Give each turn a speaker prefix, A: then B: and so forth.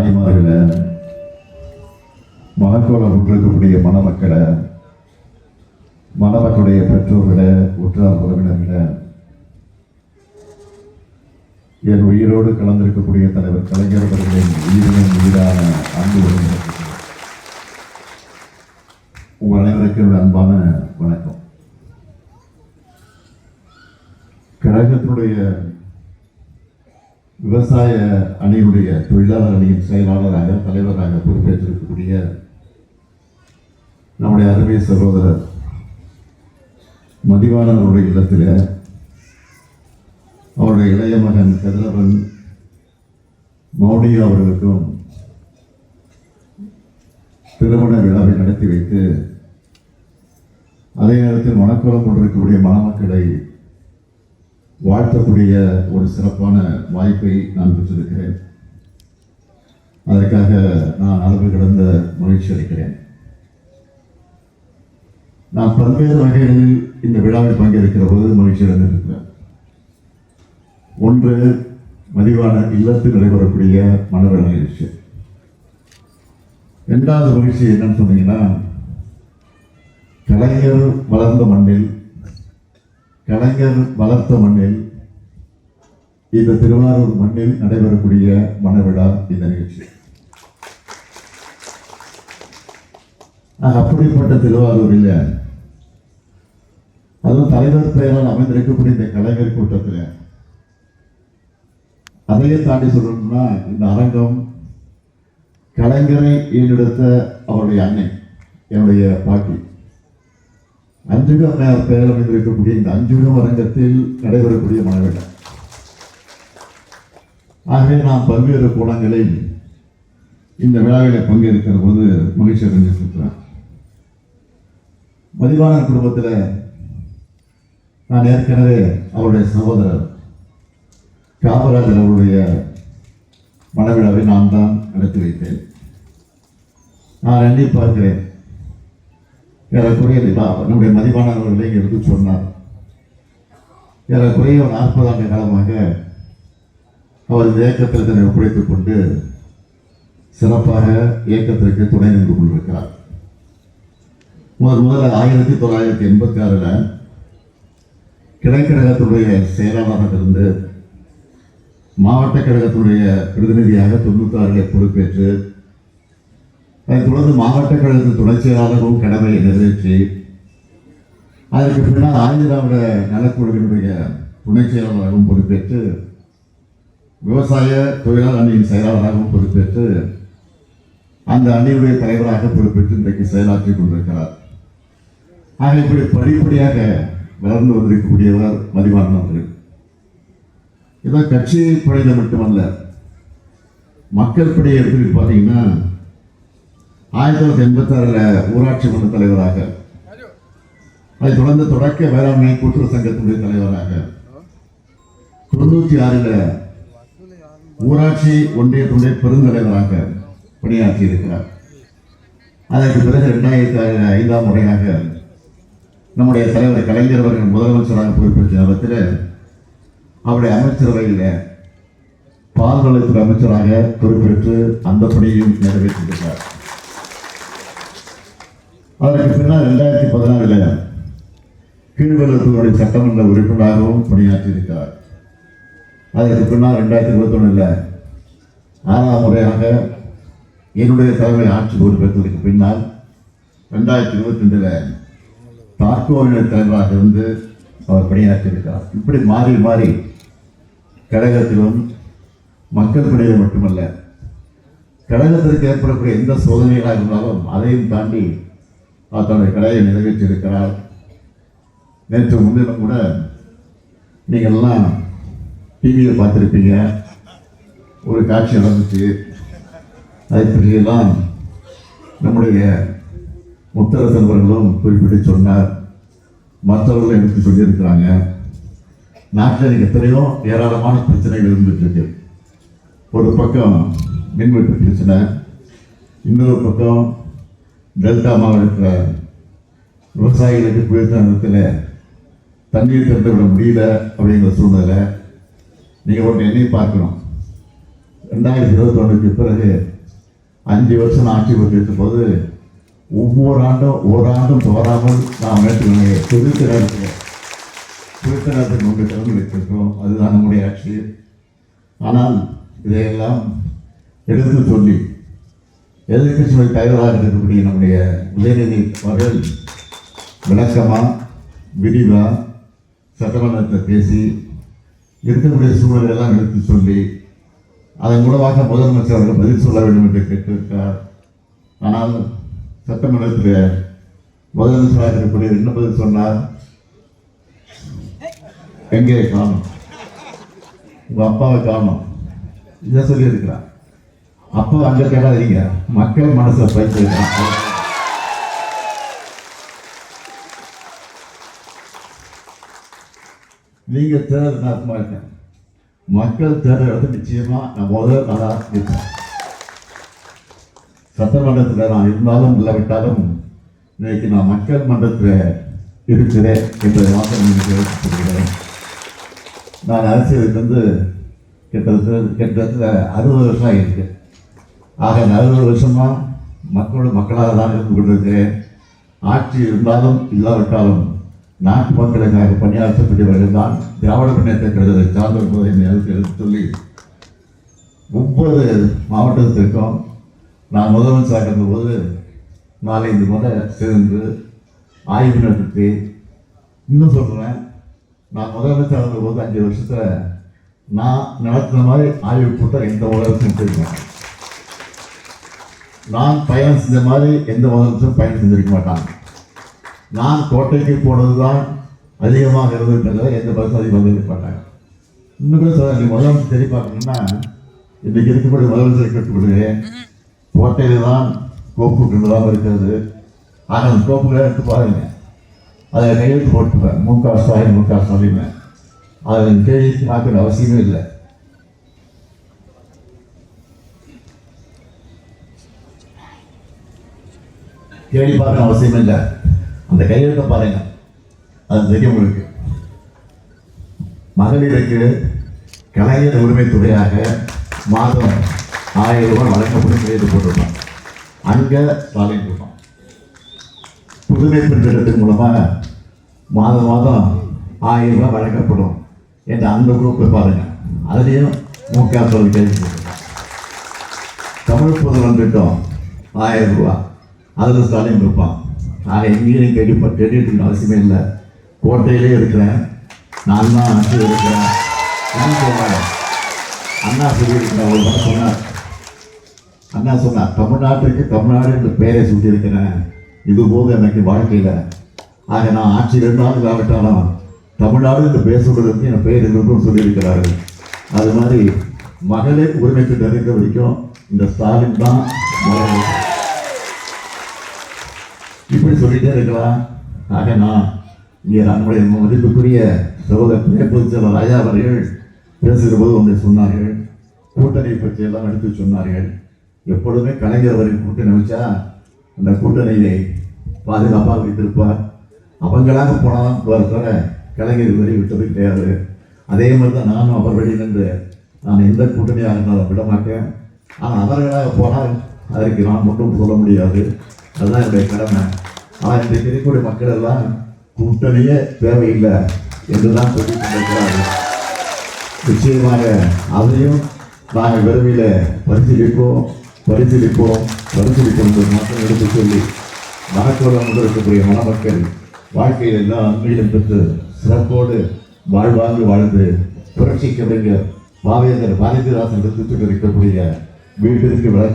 A: தாய்மார்களை, மனக்கோலம் கொண்டிருக்கக்கூடிய மணமக்களை, மணமக்களுடைய பெற்றோர்களை, உற்றார் உறவினர்களை, என் உயிரோடு கலந்திருக்கக்கூடிய தலைவர் கலைஞர் அவர்களின் உயிரினும் உயிரான அன்பு உங்கள் அனைவருக்கும் அன்பான வணக்கம். கழகத்தினுடைய விவசாய அணியினுடைய தொழிலாளர் அணியின் செயலாளராக தலைவராக பொறுப்பேற்றிருக்கக்கூடிய நம்முடைய அருமை சகோதரர் மதிவாணன் அவருடைய இல்லத்தில் அவருடைய இளைய மகன் கதிரவன் மௌனியா அவர்களுக்கும் திருமண விழாவை நடத்தி வைத்து அதே நேரத்தில் மணக்கோலம் கொண்டிருக்கக்கூடிய மணமக்களை வாழ்த்தக்கூடிய ஒரு சிறப்பான வாய்ப்பை நான் பெற்றிருக்கிறேன். அதற்காக நான் அளவு கடந்த மகிழ்ச்சி அளிக்கிறேன். நான் பல்வேறு வகைகளில் இந்த விழாவில் பங்கேற்கிற போது மகிழ்ச்சி அடைந்திருக்கிறேன். ஒன்று, மதிவான இல்லத்தில் நடைபெறக்கூடிய மனவள நிகழ்ச்சி. இரண்டாவது மகிழ்ச்சி என்னன்னு சொன்னீங்கன்னா, கலைஞர் வளர்ந்த மண்ணில், கலைஞர் வளர்த்த மண்ணில், இந்த திருவாரூர் மண்ணில் நடைபெறக்கூடிய மனவிழா இந்த நிகழ்ச்சி. அப்படிப்பட்ட திருவாரூரில், அதுவும் தலைவர் பெயரால் அமைந்திருக்கக்கூடிய இந்த கலைஞர் கூட்டத்தில், அதையே தாண்டி சொல்லணும்னா, இந்த அரங்கம் கலைஞரை ஈடெடுத்த அவருடைய அன்னை, என்னுடைய பாட்டி அஞ்சுக அம்மையார் பெயர் அமைந்திருக்கக்கூடிய இந்த அஞ்சுகம் அரங்கத்தில் நடைபெறக்கூடிய மனவிழா. ஆகவே நாம் பல்வேறு கோணங்களில் இந்த விழாவில் பங்கேற்கிற போது மகிழ்ச்சி அடைஞ்சிருக்கிறேன். மதிவாணன் குடும்பத்தில் நான் ஏற்கனவே அவருடைய சகோதரர் காமராஜர் அவருடைய மனவிழாவை நான் தான் நடத்தி வைத்தேன். நான் எண்ணி பார்க்கிறேன், ஏறக்குறைய நம்முடைய மதிவாணன் அவர்களை எடுத்து சொன்னார். ஏறக்குறைய 40 ஆண்டு காலமாக அவர் இந்த இயக்கத்தில் தன்னை ஒப்படைத்துக் கொண்டு சிறப்பாக இயக்கத்திற்கு துணை நின்று கொண்டிருக்கிறார். முதல்ல 1986 கிளைக்கழகத்துடைய செயலாளராக இருந்து மாவட்ட கழகத்துடைய பிரதிநிதியாக 96 பொறுப்பேற்று, அதைத் தொடர்ந்து மாவட்ட கழகத்தின் துணை செயலாளரும் கடமையை நிறைவேற்றி, அதற்கு பின்னால் ஆந்திராவிட நலக்குழுவினுடைய துணை செயலாளராகவும் பொறுப்பேற்று, விவசாய தொழிலாளர் அணியின் செயலாளராகவும் பொறுப்பேற்று, அந்த அணியுடைய தலைவராக பொறுப்பேற்று இன்றைக்கு செயலாற்றிக் கொண்டிருக்கிறார். ஆக இப்படி படிப்படியாக வளர்ந்து வந்திருக்கக்கூடியவர் மதிவாணன் அவர்கள். இதோ கட்சி படையில மட்டுமல்ல, மக்கள் படையை எடுத்து பார்த்தீங்கன்னா 1986 ஊராட்சி மன்ற தலைவராக, அதைத் தொடர்ந்து தொடக்க வேளாண்மை கூட்டுறவு சங்கத்தினுடைய தலைவராக, 96 ஊராட்சி ஒன்றியத்துடைய பெருந்தலைவராக பணியாற்றி இருக்கிறார். அதற்கு பிறகு 2005 முறையாக நம்முடைய தலைவர் கலைஞர் அவர்கள் முதலமைச்சராக பொறுப்பேற்ற நேரத்தில் அவருடைய அமைச்சரவையில் பால்வளத்துறை அமைச்சராக பொறுப்பேற்று அந்த பணியையும் நிறைவேற்றியிருக்கிறார். அதற்கு பின்னால் 2016 கீழ்வெள்ளத்தூருடைய சட்டமன்ற உறுப்பினராகவும் பணியாற்றியிருக்கிறார். அதற்கு பின்னால் 2021 6ஆம் முறையாக என்னுடைய தலைமை ஆட்சி பொறுப்பேற்றதற்கு பின்னால் 2022 தார்கோவினர் தலைவராக இருந்து அவர் பணியாற்றியிருக்கிறார். இப்படி மாறி மாறி கழகத்திலும் மக்கள் பணியில் மட்டுமல்ல, கழகத்திற்கு ஏற்படக்கூடிய எந்த சோதனைகளாக இருந்தாலும் அதையும் தாண்டி அவர் தன்னுடைய கலையை நிறைவேற்றியிருக்கிறார். நேற்று முன்தினம் கூட நீங்கள்லாம் டிவியில் பார்த்துருப்பீங்க, ஒரு காட்சி நடந்துச்சு. அதை பற்றியெல்லாம் நம்முடைய முத்தரசன் அவர்களும் குறிப்பிட்டு சொன்னார், மற்றவர்களும் எடுத்து சொல்லியிருக்கிறாங்க. நாட்டில் எத்தனையோ ஏராளமான பிரச்சனைகள் இருந்துட்டு இருக்கு. ஒரு பக்கம் மின்வெட்டு பிரச்சனை, இன்னொரு பக்கம் டெல்டா மாவட்டத்தில் விவசாயிகளுக்கு குளிர்ந்த நேரத்தில் தண்ணீர் திறந்து விட முடியல அப்படிங்கிற சூழ்நிலை. நீங்கள் ஒன்று என்னையும் பார்க்கணும், 2021 பிறகு 5 வருஷம் நான் ஆட்சி பொறுத்திருக்கும் போது ஒவ்வொரு ஆண்டும் ஓராண்டும் தவறாமல் நாம் மேற்கொள்ள குறித்த நேரத்தில் கொண்டு திறந்து வைத்திருக்கிறோம். அதுதான் நம்முடைய ஆட்சி. ஆனால் இதையெல்லாம் எடுத்து சொல்லி எதிர்கட்சிகள் தலைவராக இருக்கக்கூடிய நம்முடைய உதயநிதி அவர்கள் விளக்கமா விரிவா சட்டமன்றத்தை பேசி இருக்கக்கூடிய சூழலெல்லாம் எடுத்து சொல்லி அதன் மூலமாக முதலமைச்சர் அவர்கள் பதில் சொல்ல வேண்டும் என்று கேட்டிருக்கிறார். ஆனால் சட்டமன்றத்தில் முதலமைச்சராக இருக்கக்கூடிய என்ன பதில் சொன்னார்? எங்கே காணும், உங்க அப்பாவை காணும், இதை சொல்லியிருக்கிறார். அப்போ அங்கே கேட்டாதீங்க, மக்கள் மனசை பயிற்சிருக்கிறான். நீங்க தேர்தல் நடத்தமா இருக்கேன், மக்கள் தேர்தல் எடுத்து நிச்சயமா நான் முதல் நாளாக இருப்பேன். சட்டமன்றத்தில் நான் இருந்தாலும் இல்லாவிட்டாலும் இன்னைக்கு நான் மக்கள் மன்றத்தில் இருக்கிறேன் என்பதை மாற்றம் கேட்டுக்கொள்கிறேன். நான் அரசியலுக்கு வந்து கிட்டத்தட்ட 60 வருஷம் ஆகியிருக்கு. ஆக 40 வருஷமா மக்களாக தான் இருந்து கொண்டிருக்கிறேன். ஆட்சி இருந்தாலும் இல்லாவிட்டாலும் நாட்டு மக்களுக்காக பணியாற்றக்கூடியவர்கள் தான் திராவிட முன்னேற்ற கழகத்தை சார்ந்திருப்பதை எடுத்து சொல்லி ஒவ்வொரு மாவட்டத்திற்கும் நான் முதலமைச்சராக இருந்தபோது 4-5 முறை சேர்ந்து ஆய்வு நடத்தி, இன்னும் சொல்கிறேன், நான் முதலமைச்சராக இருந்தபோது 5 வருஷத்தில் நான் நடத்தின மாதிரி ஆய்வு கூட்டம் எந்த முதலமைச்சரும் செய்வேன். நான் பயணம் செஞ்ச மாதிரி எந்த முதலமைச்சரும் பயணம் செஞ்சிருக்க மாட்டாங்க. நான் கோட்டைக்கு போனது தான் அதிகமாக இருந்தது, எந்த பஸ்ஸும் அதிகமாக இருந்திருக்க மாட்டாங்க. இன்னும் கூட சொல்ல, நீங்கள் முதலமைச்சர் தெரிய பார்க்கணும்னா இன்றைக்கி இருக்கக்கூடிய முதலமைச்சரை கேட்டுக்கொள்கிறேன். கோட்டையில் தான் கோப்பு கொண்டுதான் இருக்கிறது. ஆக அந்த கோப்புகளை எடுத்து பாருங்க, அதை கையெழுத்து போட்டுப்பேன். முக ஸ்டாலின் அதை கேள்வி பார்க்க அவசியமே இல்லை. கேள்வி பார்க்க அவசியம் இல்லை. அந்த கையெழுத்தை பாருங்க, அது தெரியும் உங்களுக்கு. மகளிருக்கு கலைஞர் உரிமை தொகையாக மாதம் 1000 ரூபாய் வழங்கப்படும் கையெழுத்து போட்டிருந்தோம். அங்கே ஸ்டாலின் போட்டோம். புதுமை பெண் திட்டத்தின் மூலமாக மாதம் 1000 ரூபாய் வழங்கப்படும் என்ற அந்த குரூப்பை பாருங்க, அதுலேயும் முக ஸ்டாலின் கையெழுத்து போட்டிருக்கோம். தமிழ் புதுவன் திட்டம் 1000 ரூபாய், அதில் ஸ்டாலின் இருப்பான். நான் எங்கேயும் கேட்டுட்டு அவசியமே இல்லை. கோட்டையிலே இருக்கிறேன், நான் தான் ஆட்சி இருக்கிறேன். அண்ணா சொல்லியிருக்கிறேன், ஒரு படம் சொன்னார். அண்ணா சொன்னார், தமிழ்நாட்டுக்கு தமிழ்நாடு என்று பெயரை சூட்டியிருக்கிறேன், இது போது எனக்கு வாழ்க்கையில். ஆக நான் ஆட்சி 2 நாள் ஆகட்டாலும் தமிழ்நாடு என்று பேசுவதற்கு என் பெயர் என்றும் சொல்லியிருக்கிறார்கள். அது மாதிரி மகளிர் உரிமைக்கு தெரிந்த வரைக்கும் இந்த ஸ்டாலின் தான் இப்படி சொல்லிட்டே இருக்கலாம். ஆக நான் இங்கே நம்முடைய மதிப்புக்குரிய சகோதரர் பொதுச் செயலர் ராஜா அவர்கள் பேசுகிற போது ஒன்றை சொன்னார்கள். கூட்டணி பற்றி எல்லாம் எடுத்து சொன்னார்கள். எப்பொழுதுமே கலைஞர் அவர்கள் கூட்டணி வச்சா அந்த கூட்டணியை பாதுகாப்பாக வைத்திருப்பார். அவங்களாக போனாலும் தவிர கலைஞர் வரை விட்டது கிடையாது. அதே மாதிரி தான் நானும் அவர் வழி நின்று நான் எந்த கூட்டணியாக இருந்தாலும் விட மாட்டேன். ஆனால் அவர்களாக போனால் அதற்கு நான் மட்டும் சொல்ல முடியாது, அதுதான் என்னுடைய கடமை. ஆனால் இன்றைக்கு இருக்கக்கூடிய மக்கள் எல்லாம் கூட்டணியே தேவையில்லை என்றுதான் சொல்லிக் கொண்டிருக்கிறார்கள். நிச்சயமாக அதையும் நாங்கள் விரைவில் பரிசீலிப்போம் என்று மட்டும் எடுத்து சொல்லி மனக்கோலம் இருக்கக்கூடிய மணமக்கள் வாழ்க்கையில் எல்லா நன்மையிலும் பெற்று சிறப்போடு வாழ்வாங்கு வாழ்ந்து புரட்சி கலைஞர் பாவேந்தர் பாரதிதாசன் எடுத்துக் கொண்டிருக்கக்கூடிய வீட்டிற்கு